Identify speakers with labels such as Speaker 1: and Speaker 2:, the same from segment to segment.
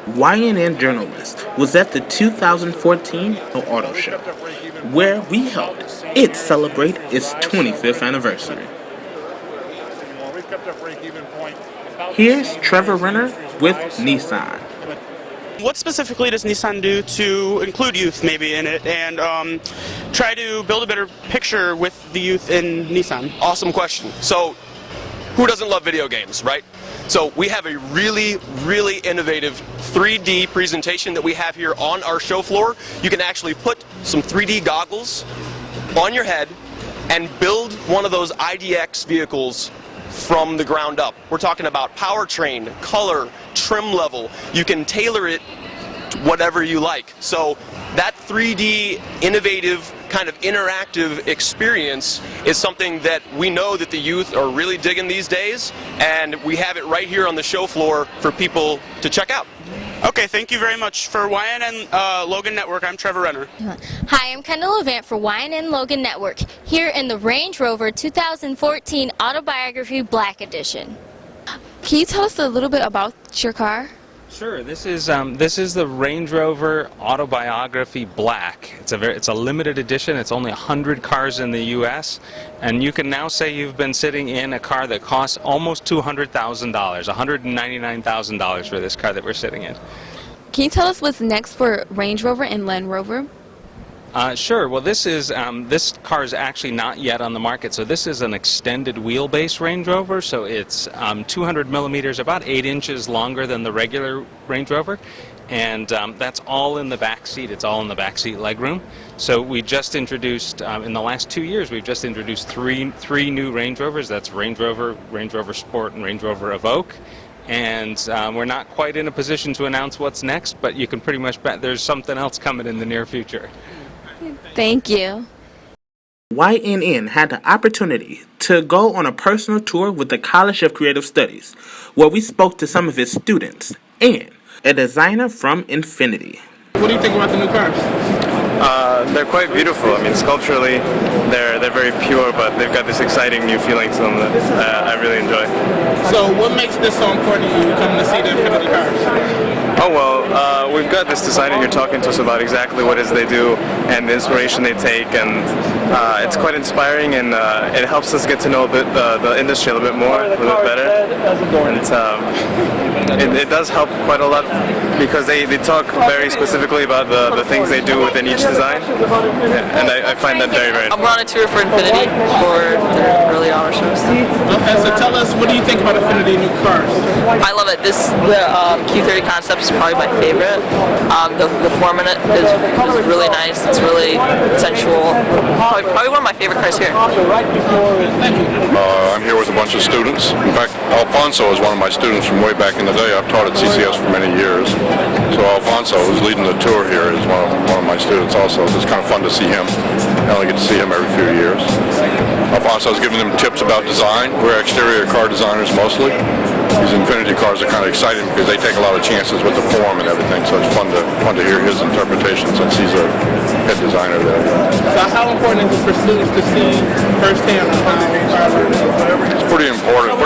Speaker 1: YNN journalist was at the 2014 Auto Show, where we helped it celebrate its 25th anniversary. Here's Trevor Renner with Nissan.
Speaker 2: What specifically does Nissan do to include youth maybe in it and try to build a better picture with the youth in Nissan?
Speaker 3: Awesome question. So, who doesn't love video games, right? So we have a really, really innovative 3D presentation that we have here on our show floor. You can actually put some 3D goggles on your head and build one of those IDX vehicles from the ground up. We're talking about powertrain, color, trim level. You can tailor it to whatever you like. So that 3D innovative kind of interactive experience is something that we know that the youth are really digging these days, and we have it right here on the show floor for people to check out.
Speaker 2: Okay, thank you very much. For YNN Logan Network, I'm Trevor Renner.
Speaker 4: Hi, I'm Kendall Levant for YNN Logan Network, here in the Range Rover 2014 Autobiography Black Edition.
Speaker 5: Can you tell us a little bit about your car?
Speaker 6: Sure. This is the Range Rover Autobiography Black. It's a limited edition. It's only 100 cars in the U.S. and you can now say you've been sitting in a car that costs almost $200,000, $199,000 for this car that we're sitting in.
Speaker 5: Can you tell us what's next for Range Rover and Land Rover?
Speaker 6: Sure. Well, this car is actually not yet on the market. So this is an extended wheelbase Range Rover. So it's 200 millimeters, about 8 inches longer than the regular Range Rover, and that's all in the back seat. It's all in the back seat legroom. So we just introduced in the last 2 years, we've just introduced three new Range Rovers. That's Range Rover, Range Rover Sport, and Range Rover Evoque. And we're not quite in a position to announce what's next, but you can pretty much bet there's something else coming in the near future.
Speaker 5: Thank you.
Speaker 1: YNN had the opportunity to go on a personal tour with the College of Creative Studies, where we spoke to some of its students and a designer from Infiniti. What do you think about the new cars?
Speaker 7: They're quite beautiful. I mean, sculpturally, they're very pure, but they've got this exciting new feeling to them that I really enjoy.
Speaker 1: So what makes this so important to you coming to see the Infiniti cars?
Speaker 7: Oh well, we've got this designer here talking to us about exactly what it is they do and the inspiration they take, and it's quite inspiring, and it helps us get to know a bit the industry a little bit more, a little bit better. And it does help quite a lot because they talk very specifically about the things they do within each design, and I find that very, very.
Speaker 8: I'm on a tour for Infiniti for their early auto shows.
Speaker 1: Okay, so tell us, what do you think about Infiniti new cars?
Speaker 8: I love it. The Q30 concept is probably my favorite. The form in it is really nice. It's really sensual. Probably one of my favorite cars here.
Speaker 9: I'm here with a bunch of students. In fact, Alfonso is one of my students from way back in the day. I've taught at CCS for many years. So Alfonso, who's leading the tour here, is one of my students also. So it's kind of fun to see him. I only get to see him every few years. Alfonso's giving them tips about design. We're exterior car designers mostly. These Infiniti cars are kind of exciting because they take a lot of chances with the form and everything, so it's fun to hear his interpretation since he's a head designer there.
Speaker 1: So how important is it for students to see firsthand how cars are?
Speaker 9: It's pretty important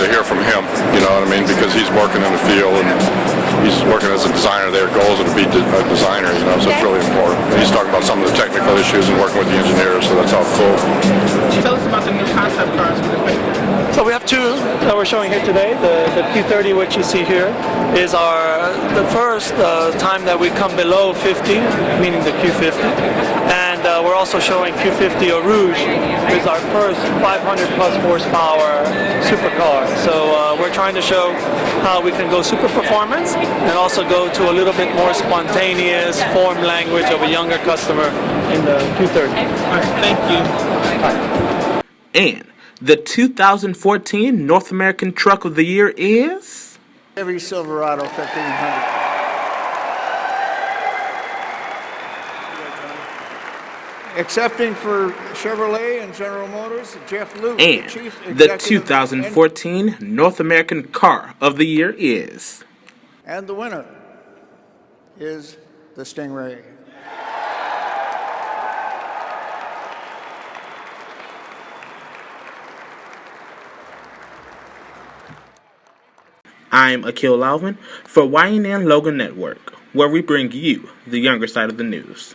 Speaker 9: to hear from him, you know what I mean, because he's working in the field and he's working as a designer. Their goal is to be a designer, you know, so it's really important. And he's talking about some of the technical issues and working with the engineers, so that's all cool.
Speaker 1: Tell us about the new concept cars.
Speaker 10: So we have two that we're showing here today. The Q30, which you see here, is the first time that we come below 50, meaning the Q50. And we're also showing Q50 Eau Rouge, which is our first 500 plus horsepower supercar. So we're trying to show how we can go super performance and also go to a little bit more spontaneous form language of a younger customer in the Q30.
Speaker 1: All right, thank you. And the 2014 North American Truck of the Year is
Speaker 11: Chevy Silverado 1500. Accepting for Chevrolet and General Motors, Jeff Luke,
Speaker 1: and
Speaker 11: Chief
Speaker 1: the
Speaker 11: Executive
Speaker 1: 2014 North American Car of the Year is.
Speaker 11: And the winner is the Stingray.
Speaker 1: I'm Akil Lalvin for YNN Logan Network, where we bring you the younger side of the news.